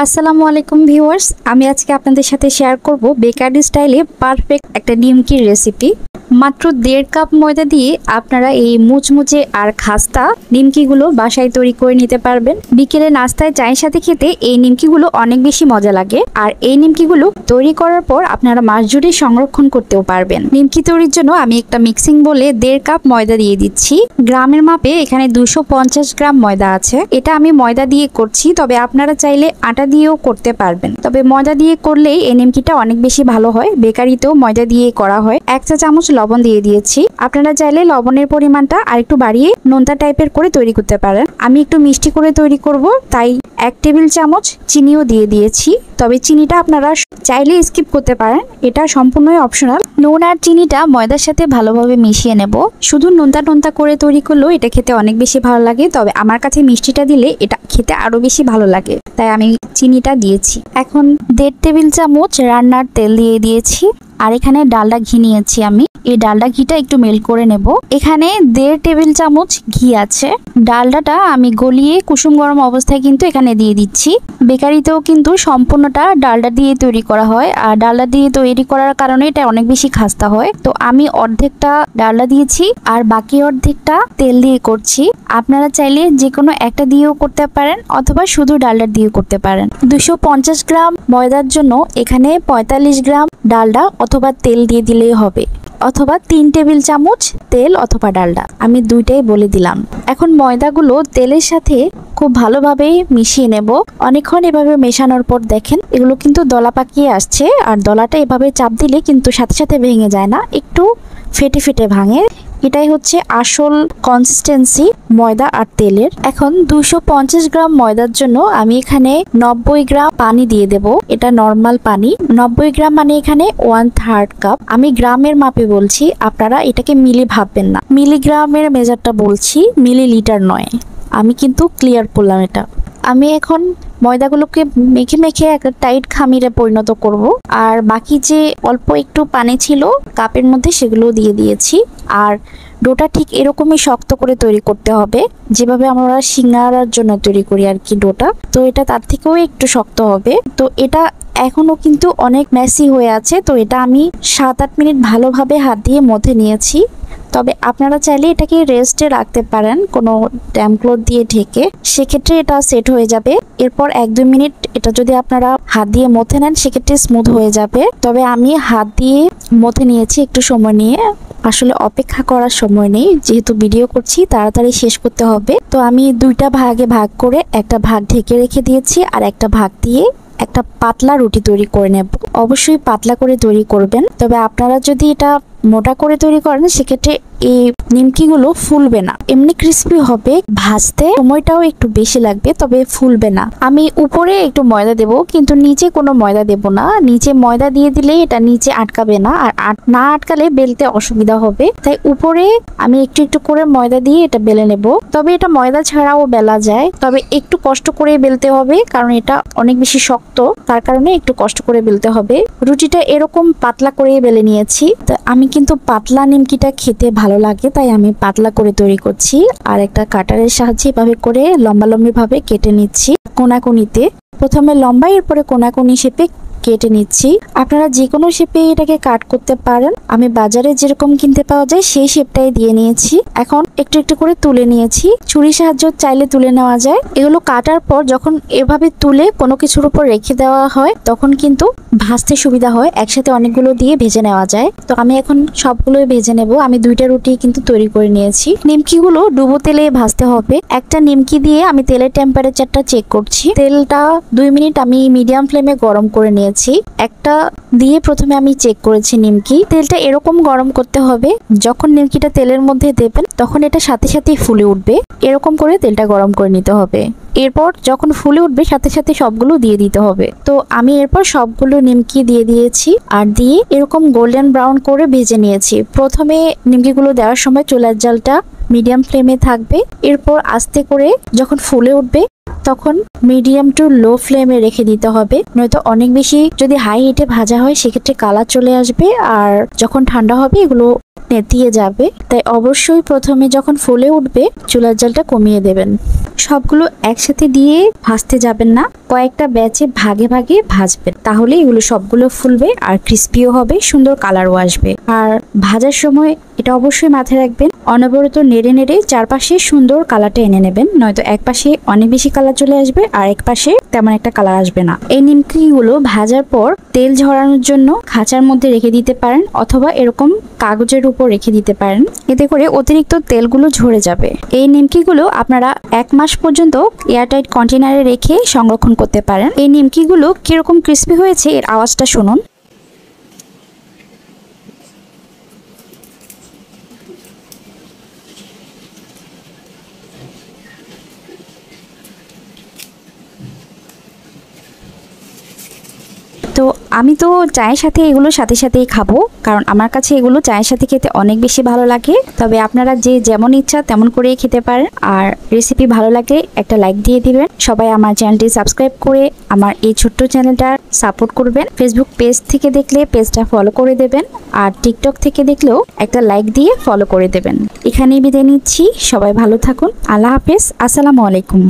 আসসালামু আলাইকুম ভিউয়ার্স, আমি আজকে আপনাদের সাথে শেয়ার করব বেকারি স্টাইলে পারফেক্ট একটা নিমকির রেসিপি। মাত্র 1.5 কাপ ময়দা দিয়ে আপনারা এই মুচমুচে আর খাস্তা নিমকিগুলো বাসায় তৈরি করে নিতে পারবেন। বিকেলে নাস্তায় চায়ের সাথে খেতে এই নিমকিগুলো অনেক বেশি মজা লাগে। আর এই নিমকিগুলো তৈরি করার পর আপনারা মাস জুড়ে সংরক্ষণ করতেও পারবেন। নিমকি তৈরির জন্য আমি একটা মিক্সিং বলে 1.5 কাপ ময়দা দিয়ে দিচ্ছি। গ্রামের মাপে এখানে 250 গ্রাম ময়দা আছে। এটা আমি ময়দা দিয়ে করছি, তবে আপনারা চাইলে আটা দিয়েও করতে পারবেন। তবে ময়দা দিয়ে করলেই এই নিমকিটা অনেক বেশি ভালো হয়। বেকারিতেও ময়দা দিয়ে করা হয়। 1 চা চামচ লবণ দিয়ে দিয়েছি। আপনারা চাইলে লবণের পরিমাণটা আরেকটু বাড়িয়ে নোনতা টাইপের করে তৈরি করতে পারেন। আমি একটু মিষ্টি করে তৈরি করব, তাই 1 টেবিল চামচ চিনিও দিয়ে দিয়েছি। তবে চিনিটা আপনারা চাইলে স্কিপ করতে পারেন, এটা সম্পূর্ণই অপশনাল। নুন আর চিনিটা ময়দার সাথে ভালোভাবে মিশিয়ে নেব। শুধু নোনতা নোনতা করে তৈরি করলেও এটা খেতে অনেক বেশি ভালো লাগে, তবে আমার কাছে মিষ্টিটা দিলে এটা খেতে আরো বেশি ভালো লাগে, তাই আমি চিনিটা দিয়েছি। এখন 1.5 টেবিল চামচ রান্নার তেল দিয়ে দিয়েছি। আর এখানে ডালডা ঘি নিয়েছি আমি। এই ডালডা ঘিটা একটু মেল্ট করে নেব। এখানে 1.5 টেবিল চামচ ঘি আছে। ডালডাটা আমি গলিয়ে কুসুম গরম অবস্থায় কিন্তু এখানে দিয়ে দিচ্ছি। বেকারিতেও কিন্তু সম্পূর্ণটা ডালডা দিয়ে তৈরি করা হয়, আর ডালডা দিয়ে তৈরি করার কারণে এটা অনেক বেশি খাস্তা হয়। তো আমি অর্ধেকটা ডালডা দিয়েছি আর বাকি অর্ধেকটা তেল দিয়ে করছি। আপনারা চাইলে যে কোনো একটা দিয়েও করতে পারেন, অথবা শুধু ডালডা দিয়েও করতে পারেন। 250 গ্রাম ময়দার জন্য এখানে 45 গ্রাম ডালডা অথবা তেল দিয়ে দিলেই হবে, অথবা 3 টেবিল চামচ তেল অথবা ডালডা, আমি দুইটাই বলে দিলাম। এখন ময়দাগুলো তেলের সাথে খুব ভালোভাবে মিশিয়ে নেব। অনেকক্ষণ এভাবে মেশানোর পর দেখেন এগুলো কিন্তু দলা পাকিয়ে আসছে, আর দলাটা এভাবে চাপ দিলে কিন্তু সাথে সাথে ভেঙে যায় না, একটু ফেটে ফেটে ভাঙে। এটাই হচ্ছে আসল কনসিস্টেন্সি ময়দা আর তেলের। এখন 250 গ্রাম ময়দার জন্য আমি এখানে 90 গ্রাম পানি দিয়ে দেব। এটা নর্মাল পানি। 90 গ্রাম মানে এখানে 1/3 কাপ। আমি গ্রামের মাপে বলছি, আপনারা এটাকে মিলি ভাববেন না। মিলিগ্রামের মেজারটা বলছি, মিলিলিটার নয়। আমি কিন্তু ক্লিয়ার করলাম এটা। আমি এখন ময়দাগুলোকে মেখে মেখে একটা টাইট খামিরে পরিণত করব। আর বাকি যে অল্প একটু পানি ছিল কাপের মধ্যে সেগুলো দিয়ে দিয়েছি। আর ডোটা ঠিক এরকমই শক্ত করে তৈরি করতে হবে, যেভাবে আমরা সিঙ্গারার জন্য তৈরি করি আর কি ডোটা। তো এটা তার থেকেও একটু শক্ত হবে। তো এটা এখনো কিন্তু অনেক মেসি হয়ে আছে, তো এটা আমি 7-8 মিনিট ভালোভাবে হাত দিয়ে মথে নিয়েছি। তবে আপনারা চাইলে এটাকে রেস্টে রাখতে পারেন কোনো ড্যাম ক্লথ দিয়ে ঢেকে, সেক্ষেত্রে এটা সেট হয়ে যাবে। এরপর 1-2 মিনিট এটা যদি আপনারা হাত দিয়ে মথে নেন সেক্ষেত্রে স্মুথ হয়ে যাবে। তবে আমি হাত দিয়ে মথে নিয়েছি একটু সময় নিয়ে। আসলে অপেক্ষা করার সময় নেই, যেহেতু ভিডিও করছি তাড়াতাড়ি শেষ করতে হবে। তো আমি 2টা ভাগে ভাগ করে একটা ভাগ ঢেকে রেখে দিয়েছি, আর একটা ভাগ দিয়ে একটা পাতলা রুটি তৈরি করে নেব। অবশ্যই পাতলা করে তৈরি করবেন। তবে আপনারা যদি এটা মোটা করে তৈরি করেন সেক্ষেত্রে এই নিমকিগুলো ফুলবে না, এমনি ক্রিস্পি হবে, ভাজতে সময়টাও একটু বেশি লাগবে, তবে ফুলবে না। আমি উপরে একটু ময়দা দেব, কিন্তু নিচে কোনো ময়দা দেব না। নিচে ময়দা দিয়ে দিলে এটা নিচে আটকাবে না, আর না আটকালে বেলতে অসুবিধা হবে। তাই উপরে আমি একটু একটু করে ময়দা দিয়ে এটা বেলে নেব। তবে এটা ময়দা ছাড়াও বেলা যায়, তবে একটু কষ্ট করে বেলতে হবে, কারণ এটা অনেক বেশি শক্ত, তার কারণে একটু কষ্ট করে বেলতে হবে। রুটিটা এরকম পাতলা করে বেলে নিয়েছি। তো আমি কিন্তু পাতলা নিমকিটা খেতে ভালো লাগে, তাই আমি পাতলা করে তৈরি করছি। আর একটা কাটারের সাহায্যে এভাবে করে লম্বালম্বি ভাবে কেটে নিচ্ছি কোনাকুনিতে। প্রথমে লম্বা, এরপরে কোনাকুনি শেপে কেটে নিচ্ছি। আপনারা যে কোনো শেপে এটাকে কাট করতে পারেন। আমি বাজারে যেরকম কিনতে পাওয়া যায় সেই শেপটাই দিয়ে নিয়েছি। এখন একটু একটু করে তুলে নিয়েছি। ছুরির সাহায্যে চাইলে তুলে নেওয়া যায়। এগুলো কাটার পর যখন এভাবে তুলে কোনো কিছুর উপর রেখে দেওয়া হয় তখন কিন্তু ভাজতে সুবিধা হয়, একসাথে অনেকগুলো দিয়ে ভেজে নেওয়া যায়। তো আমি এখন সবগুলোই ভেজে নেব। আমি 2টা রুটি কিন্তু তৈরি করে নিয়েছি। নিমকিগুলো ডুবো তেলে ভাজতে হবে। একটা নিমকি দিয়ে আমি তেলের টেম্পারেচারটা চেক করছি। তেলটা 2 মিনিট আমি মিডিয়াম ফ্লেমে গরম করে নিয়েছি। একটা দিয়ে প্রথমে আমি চেক করেছি নিমকি। তেলটা এরকম গরম করতে হবে, যখন নিমকিটা তেলের মধ্যে দেবেন তখন এটা সাথে সাথে ফুলে উঠবে। এরকম করে তেলটা গরম করে নিতে হবে। এরপর যখন ফুলে উঠবে সাথে সাথে সবগুলো দিয়ে দিতে হবে। তো আমি এরপর সবগুলো নিমকি দিয়ে দিয়েছি, আর দিয়ে এরকম গোল্ডেন ব্রাউন করে ভেজে নিয়েছি। প্রথমে নিমকিগুলো দেওয়ার সময় চুলার জালটা মিডিয়াম ফ্লেমে থাকবে। এরপর আস্তে করে যখন ফুলে উঠবে তখন মিডিয়াম টু লো ফ্লেমে রেখে দিতে হবে, নয়তো অনেক বেশি যদি হাই হিটে ভাজা হয় সেক্ষেত্রে কালার চলে আসবে, আর যখন ঠান্ডা হবে এগুলো নেতিয়ে যাবে। তাই অবশ্যই প্রথমে যখন ফুলে উঠবে চুলার জালটা কমিয়ে দেবেন। সবগুলো একসাথে দিয়ে ভাজতে যাবেন না, কয়েকটা ব্যাচে ভাগে ভাগে ভাজবেন, তাহলে এগুলো সবগুলো ফুলবে আর ক্রিস্পিও হবে, সুন্দর কালারও আসবে। আর ভাজার সময় এটা অবশ্যই মাথায় রাখবেন, অনবরত নেড়ে নেড়ে চারপাশে সুন্দর কালারটা এনে নেবেন, নয়তো এক পাশে অনেক বেশি কালার চলে আসবে আর এক পাশে তেমন একটা কালার আসবে না। এই নিমকিগুলো ভাজার পর তেল ঝরানোর জন্য খাঁচার মধ্যে রেখে দিতে পারেন অথবা এরকম কাগজের উপর রেখে দিতে পারেন, এতে করে অতিরিক্ত তেলগুলো ঝরে যাবে। এই নিমকিগুলো আপনারা 1 মাস পর্যন্ত এয়ারটাইট কন্টেনারে রেখে সংরক্ষণ করতে পারেন। এই নিমকিগুলো কিরকম ক্রিস্পি হয়েছে এর আওয়াজটা শুনুন। তো আমি তো চায়ের সাথে এগুলো সাথে সাথেই খাবো, কারণ আমার কাছে এগুলো চায়ের সাথে খেতে অনেক বেশি ভালো লাগে। তবে আপনারা যে যেমন ইচ্ছা তেমন করেই খেতে পারেন। আর রেসিপি ভালো লাগলে একটা লাইক দিয়ে দিবেন। সবাই আমার চ্যানেলটি সাবস্ক্রাইব করে আমার এই ছোট্ট চ্যানেলটা সাপোর্ট করবেন। ফেসবুক পেজ থেকে দেখলে পেজটা ফলো করে দেবেন, আর টিকটক থেকে দেখলেও একটা লাইক দিয়ে ফলো করে দেবেন। এখানেই বিদায় নিচ্ছি, সবাই ভালো থাকুন। আল্লাহ হাফেজ, আসসালামু আলাইকুম।